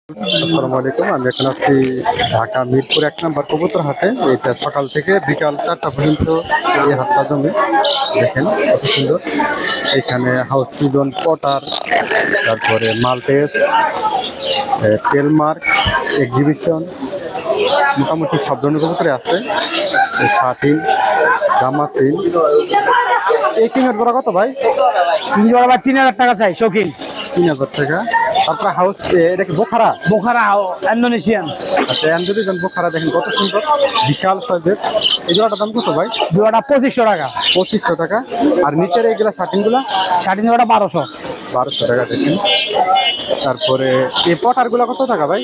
আসসালামু আলাইকুম। আমি এখন আছি ঢাকা মিরপুর 1 নম্বর কবুতর হাটে। এটা সকাল থেকে বিকাল 4টা পর্যন্ত এই হাটটা জমে। দেখেন কত সুন্দর। এখানে হাউস পিজন, পটার, তারপরে মাল্টেস, টেলমার্ক, এক্সিবিশন, মোটামুটি সব ধরনের কবুতরে আছে। শার্টিন, জামাতিন। এই কিংয়ের জোড়া কত ভাই? আবার 3,000 টাকা চাই শৌখিন। 3,000 টাকা। তারপরে হাউস, এটা কি বোখারা? বোখারা ইন্দোনেশিয়ান। আচ্ছা, অ্যান্ড্রয়েড বোখারা দেখেন কত সুন্দর, বিশাল সাইজের। এই জোড়াটার দাম কত ভাই? জোড়াটা 2500 টাকা। 2500 টাকা। আর নিচের এইগুলা শার্টিনগুলা? শার্টিন জোড়াটা 1200। 1200 টাকা দেখেন। তারপরে এই পটারগুলা কত টাকা ভাই?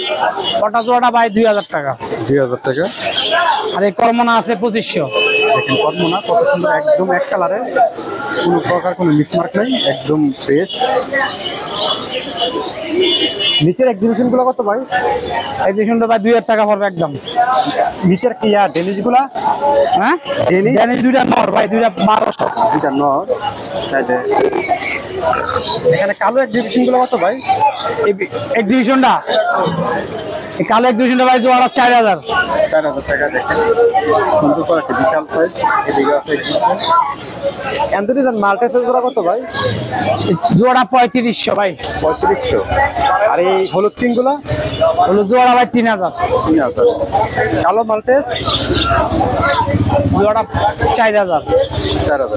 ওটা জোড়াটা ভাই 2000 টাকা। 2000 টাকা। আর এই কর্মনা আছে 2500। দেখেন কর্মনা কত সুন্দর, একদম এক কালারে, কোনো প্রকার কোনো মিসমার্ক নাই, একদম ফ্রেশ। নিচের এক্সিবিশন গুলো কত ভাই? এক্সিবিশনটা ভাই 2000 টাকা পড়বে একদম। নিচের কি ডেনিশ গুলা? হ্যাঁ, ডেনিশ দুইটা নর ভাই, দুইটা 1200। দুইটা নর। এখানে কালো এক্সিবিশন গুলো কত ভাই? এক্সিবিশনটা এই কালো এক্সিবিশনটা ভাই জোড়াটা 4000। 4000 টাকা। দেখেন সুন্দর করে একটা বিশাল সাইজ। এদিকে আছে এক্সিবিশন। অ্যান্ড্রয়েড মাল্টেসের জোড়া কত ভাই? জোড়া 3500 ভাই। 3500। আর এই হলুদ কিং গুলা? হলুদ জোড়া ভাই 3000। 3000। কালো মাল্টেস? জোড়া 4000। 4000।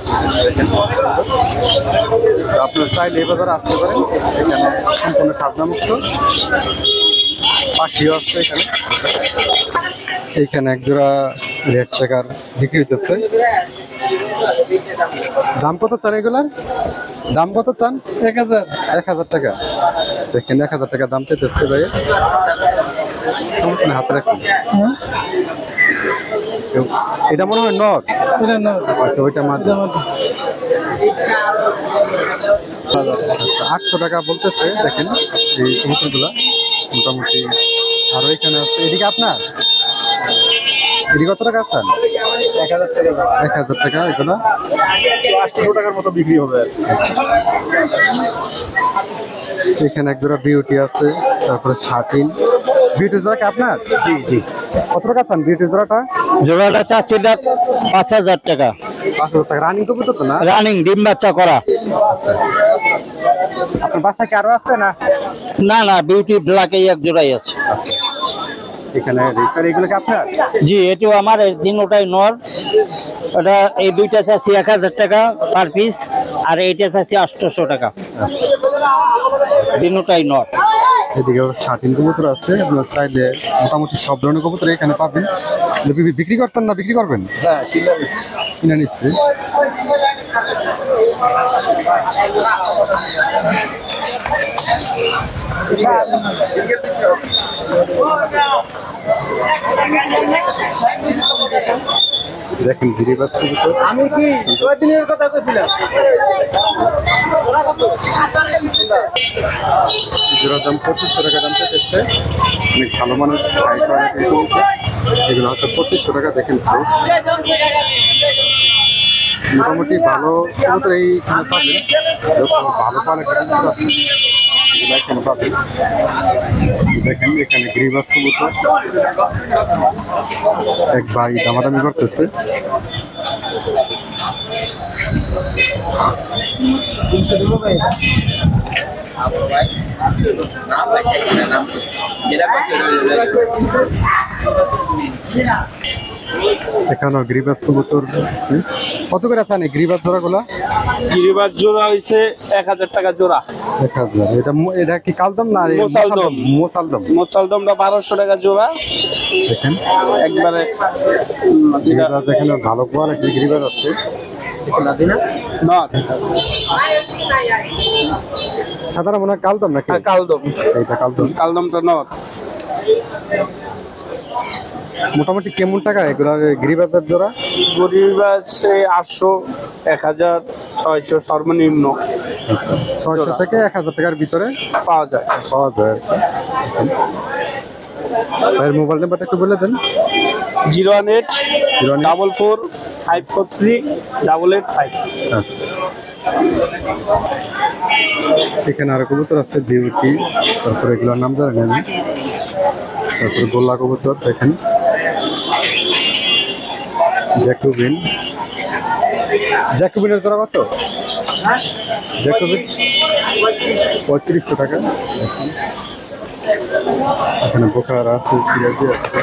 আপনার চাইলে এই বাজারে আসতে পারেন। এখানে সম্পূর্ণ খাজনা মুক্ত, পাখিও আছে এখানে। এইখানে এক জোড়া রেড চেকার বিক্রি হইতেছে। দাম কত চান এগুলার? দাম কত চান? 1000। 1000 টাকা। দেখেন 1000 টাকা দাম চাইতেছে ভাই। হাতে রাখুন। এটা মনে হয় নট। আচ্ছা, ওইটা মাত্র 800 টাকা বলতেছে। দেখেন এই কবুতরগুলা মোটামুটি। আরো এখানে আছে। এদিকে আপনার এদিকে কত টাকা আছেন? 1000 টাকা। 1000 টাকা। এগুলো 800 টাকার মতো বিক্রি হবে। এখানে এক জোড়া বিউটি আছে, তারপরে শার্টিন। বিউটি জোড়া কি আপনার? জি জি। কত টাকা চান বিউটি জোড়াটা? জোড়াটা চাচ্ছি 5000 টাকা। 5000 টাকা। রানিং কবুতর তো না? রানিং ডিম বাচ্চা করা। আপনার বাসায় কি আরো আছে না? না না, বিউটি ব্ল্যাক এই এক জোড়াই আছে। এখানে রেসার এগুলো কি আপনার? জি, এটিও আমার। এই তিনটাই নর। ওটা এই দুইটা চাচ্ছি 1000 টাকা পার পিস, আর এইটা চাচ্ছি 800 টাকা। তিনটাই নর। এদিকে শার্টিন কবুতর আছে। আপনার চাইলে মোটামুটি সব ধরনের কবুতর এখানে পাবেন। বিক্রি করছেন না বিক্রি করবেন? হ্যাঁ, কিনে নিচ্ছে। দেখেন গিরিবাজ কবুতর। আমি কি কয়দিনের কথা কইছিলাম? জোড়ার দাম 2500 টাকা দাম চাইছে। অনেক ভালো মানের হাই কোয়ালিটির কবুতর। এগুলো হচ্ছে 2500 টাকা। দেখেন তো মোটামুটি ভালো কবুতর এইখানে পাবেন। ভালো কোয়ালিটির কবুতর আছে, এগুলো এখানে পাবেন। দেখেন এখানে গিরিবাজ কবুতর। এক ভাই দামাদামি করতেছে। এখানে গিরিবাজ কবুতর আছে। কত করে আছেন এই গিরিবাজ জোড়া গুলা? গিরিবাজ জোড়া হইছে 1000 টাকা জোড়া। 1000। এটা কি কালদম না? মোসালদম। মোসালদমটা 1200 টাকা জোড়া। দেখেন একবারে গিরিবাজ এখানে ভালো কোয়ালিটির গিরিবাজ আছে। নট সাধারণ মনে হয় কালদম নাকি? কালদম। এইটা কালদম। কালদমটা নট। মোটামুটি কেমন টাকা এগুলা গিরিবাজের জোড়া? গরিবাজ 800, 1000, 600 সর্বনিম্ন। 600 থেকে 1000 টাকার ভিতরে পাওয়া যায়। পাওয়া যায়। ভাইয়ের মোবাইল নাম্বারটা একটু বলে দেন। 018 44 543 885। এখানে আরো কবুতর আছে বিউটি, তারপরে এগুলোর নাম জানেন আমি। তারপরে গোল্লা কবুতর দেখেন, জ্যাকোবিন। জ্যাকোবিনের জোড়া কত? জ্যাকোবিন 3500 টাকা। দেখেন এখানে বোকারা সিলসিলা দিয়ে আছে।